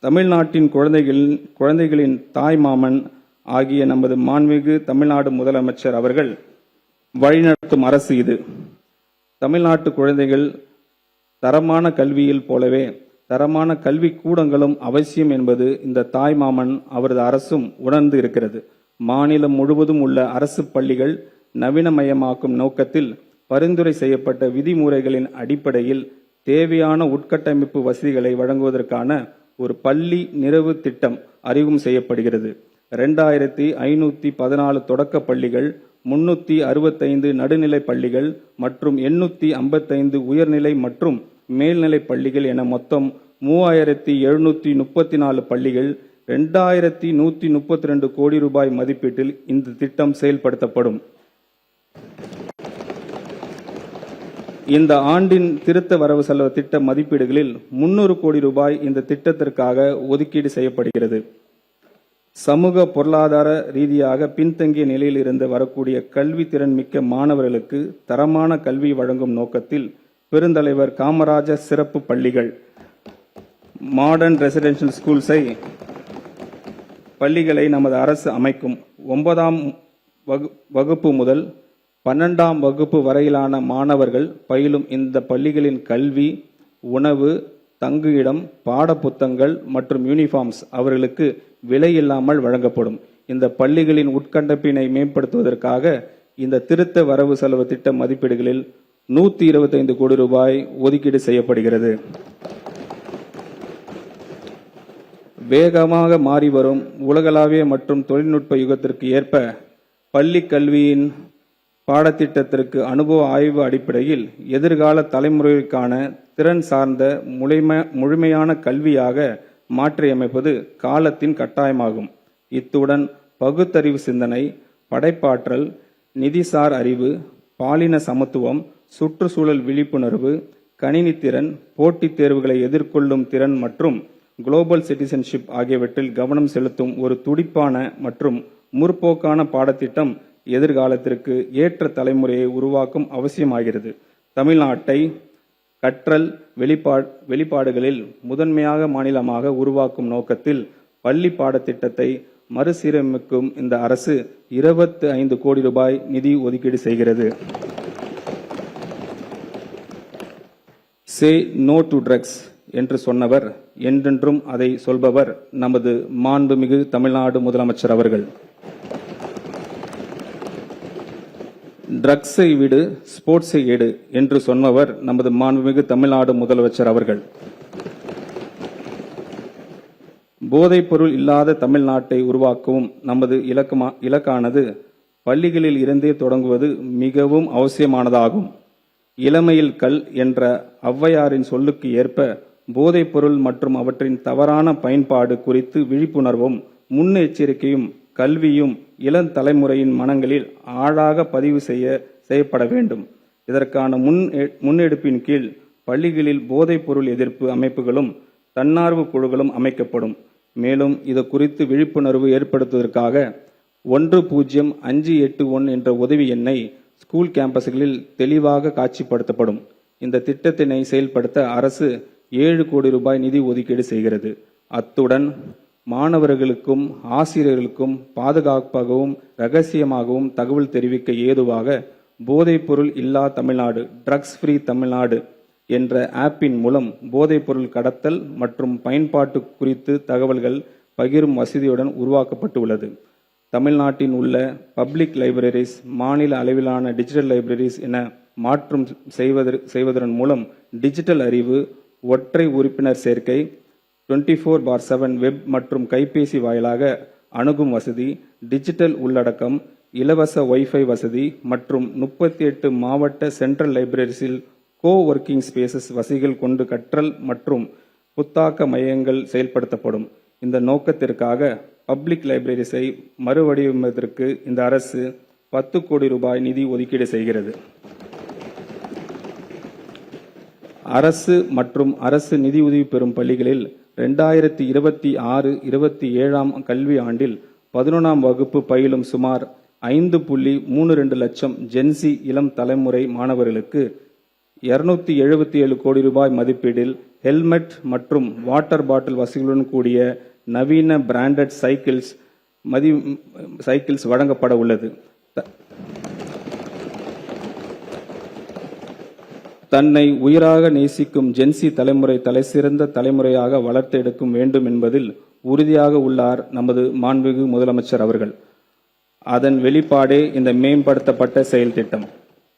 தமிழ்நாட்டின் குழந்தைகளின் தாய் மாமன் ஆகிய நமது மாண்புமிகு தமிழ்நாடு முதலமைச்சர் அவர்கள் வழிநடத்தும் அரசு இது. தமிழ்நாட்டு குழந்தைகள் தரமான கல்வியில் போலவே தரமான கல்வி கூடங்களும் அவசியம் என்பது இந்த தாய் மாமன் அவரது அரசும் உணர்ந்து இருக்கிறது. மாநிலம் முழுவதும் உள்ள அரசு பள்ளிகள் நவீனமயமாக்கும் நோக்கத்தில் பரிந்துரை செய்யப்பட்ட விதிமுறைகளின் அடிப்படையில் தேவையான உட்கட்டமைப்பு வசதிகளை வழங்குவதற்கான ஒரு பள்ளி நிறைவு திட்டம் அறிமுகம் செய்யப்படுகிறது. 2514 தொடக்க பள்ளிகள், 365 நடுநிலை பள்ளிகள் மற்றும் 855 உயர்நிலை மற்றும் மேல்நிலை பள்ளிகள் என மொத்தம் 3734 பள்ளிகள் 2132 கோடி ரூபாய் மதிப்பீட்டில் இந்த திட்டம் செயல்படுத்தப்படும். இந்த ஆண்டின் திருத்த வரவு செலவு திட்ட மதிப்பீடுகளில் 300 கோடி ரூபாய் இந்த திட்டத்திற்காக ஒதுக்கீடு செய்யப்படுகிறது. சமூக பொருளாதார ரீதியாக பின்தங்கிய நிலையில் இருந்து வரக்கூடிய கல்வி திறன் மிக்க மாணவர்களுக்கு தரமான கல்வி வழங்கும் நோக்கத்தில் பெருந்தலைவர் காமராஜர் சிறப்பு பள்ளிகள் மாடர்ன் ரெசிடென்ஷியல் ஸ்கூல்ஸை பள்ளிகளை நமது அரசு அமைக்கும். 9ஆம் வகுப்பு முதல் 12ஆம் வகுப்பு வரையிலான மாணவர்கள் பயிலும் இந்த பள்ளிகளின் கல்வி, உணவு, தங்குயிடம், பாடப்புத்தகங்கள் மற்றும் யூனிஃபார்ம்ஸ் அவர்களுக்கு விலையில்லாமல் வழங்கப்படும். இந்த பள்ளிகளின் உட்கட்டமைப்பினை மேம்படுத்துவதற்காக இந்த திருத்த வரவு செலவு திட்ட மதிப்பீடுகளில் 125 கோடி ரூபாய் ஒதுக்கீடு செய்யப்படுகிறது. வேகமாக மாறி வரும் உலகளாவிய மற்றும் தொழில்நுட்ப யுகத்திற்கு ஏற்ப பள்ளி கல்வியின் பாடத்திட்டத்திற்கு அனுபவ ஆய்வு அடிப்படையில் எதிர்கால தலைமுறைக்கான திறன் சார்ந்த முழுமையான கல்வியாக மாற்றியமைப்பது காலத்தின் கட்டாயமாகும். இத்துடன் பகுத்தறிவு சிந்தனை, படைப்பாற்றல், நிதிசார் அறிவு, பாலின சமத்துவம், சுற்றுச்சூழல் விழிப்புணர்வு, கணினி திறன், போட்டித் தேர்வுகளை எதிர்கொள்ளும் திறன் மற்றும் குளோபல் சிட்டிசன்ஷிப் ஆகியவற்றில் கவனம் செலுத்தும் ஒரு துடிப்பான மற்றும் முற்போக்கான பாடத்திட்டம் எதிர்காலத்திற்கு ஏற்ற தலைமுறையை உருவாக்கும் அவசியமாகிறது. தமிழ்நாட்டை கற்றல் வெளிப்பாடுகளில் முதன்மையாக மாநிலமாக உருவாக்கும் நோக்கத்தில் பள்ளி பாடத்திட்டத்தை மறுசீரமைக்கும் இந்த அரசு 25 கோடி ரூபாய் நிதி ஒதுக்கீடு செய்கிறது. சே நோ டு ட்ரக்ஸ் என்று சொன்னவர், என்றென்றும் அதை சொல்பவர் நமது மாண்புமிகு தமிழ்நாடு முதலமைச்சர் அவர்கள். ட்ரக்ஸை விடு, ஸ்போர்ட்ஸை எடு என்று சொன்னவர் நமது மாண்புமிகு தமிழ்நாடு முதலமைச்சர் அவர்கள். போதைப் பொருள் இல்லாத தமிழ்நாட்டை உருவாக்கவும் நமது இலக்கானது பள்ளிகளில் இருந்தே தொடங்குவது மிகவும் அவசியமானதாகும். இளமையில் கல் என்ற ஔவையாரின் சொல்லுக்கு ஏற்ப போதைப் பொருள் மற்றும் அவற்றின் தவறான பயன்பாடு குறித்து விழிப்புணர்வும் முன்னெச்சரிக்கையும் கல்வியும் இளம் தலைமுறையின் மனங்களில் ஆழாக பதிவு செய்யப்பட வேண்டும். இதற்கான முன்னெடுப்பின் கீழ் பள்ளிகளில் போதைப் பொருள் எதிர்ப்பு அமைப்புகளும் தன்னார்வ குழுக்களும் அமைக்கப்படும். மேலும் இது குறித்து விழிப்புணர்வு ஏற்படுத்துவதற்காக 10581 என்ற உதவி எண்ணை ஸ்கூல் கேம்பஸ்களில் தெளிவாக காட்சிப்படுத்தப்படும். இந்த திட்டத்தினை செயல்படுத்த அரசு 7 கோடி ரூபாய் நிதி ஒதுக்கீடு செய்கிறது. அத்துடன் மாணவர்களுக்கும் ஆசிரியர்களுக்கும் பாதுகாப்பாகவும் இரகசியமாகவும் தகவல் தெரிவிக்க ஏதுவாக போதைப் பொருள் இல்லா தமிழ்நாடு, ட்ரக்ஸ் ஃப்ரீ தமிழ்நாடு என்ற ஆப்பின் மூலம் போதைப் பொருள் கடத்தல் மற்றும் பயன்பாட்டு குறித்து தகவல்கள் பகிரும் வசதியுடன் உருவாக்கப்பட்டு உள்ளது. தமிழ்நாட்டின் உள்ள பப்ளிக் லைப்ரரிஸ் மாநில அளவிலான டிஜிட்டல் லைப்ரரிஸ் என மாற்றம் செய்வதன் மூலம் டிஜிட்டல் அறிவு, ஒற்றை உறுப்பினர் சேர்க்கை, 24/7 வெப் மற்றும் கைபேசி வாயிலாக அணுகும் வசதி, டிஜிட்டல் உள்ளடக்கம், இலவச வைஃபை வசதி மற்றும் 38 மாவட்ட சென்ட்ரல் லைப்ரரிஸில் கோ ஒர்க்கிங் ஸ்பேசஸ் வசதிகள் கொண்டு கற்றல் மற்றும் புத்தாக்க மையங்கள் செயல்படுத்தப்படும். இந்த நோக்கத்திற்காக பப்ளிக் லைப்ரரிஸை மறுவடிவமைப்பதற்கு இந்த அரசு 10 கோடி ரூபாய் நிதி ஒதுக்கீடு செய்கிறது. அரசு மற்றும் அரசு நிதியுதவி பெறும் பள்ளிகளில் 2026-27 கல்வி ஆண்டில் 11ஆம் வகுப்பு பயிலும் சுமார் 5.32 லட்சம் ஜென்சி இளம் தலைமுறை மாணவர்களுக்கு 277 கோடி ரூபாய் மதிப்பீடில் ஹெல்மெட் மற்றும் வாட்டர் பாட்டில் வசதிகளுடன் கூடிய நவீன பிராண்டட் சைக்கிள்ஸ் வழங்கப்பட உள்ளது. தன்னை உயிராக நேசிக்கும் ஜென்சி தலைமுறை தலைசிறந்த தலைமுறையாக வளர்த்தெடுக்கும் வேண்டும் என்பதில் உறுதியாக உள்ளார் நமது மாண்புமிகு முதலமைச்சர் அவர்கள். அதன் வெளிப்பாடே இந்த மேம்படுத்தப்பட்ட செயல் திட்டம்.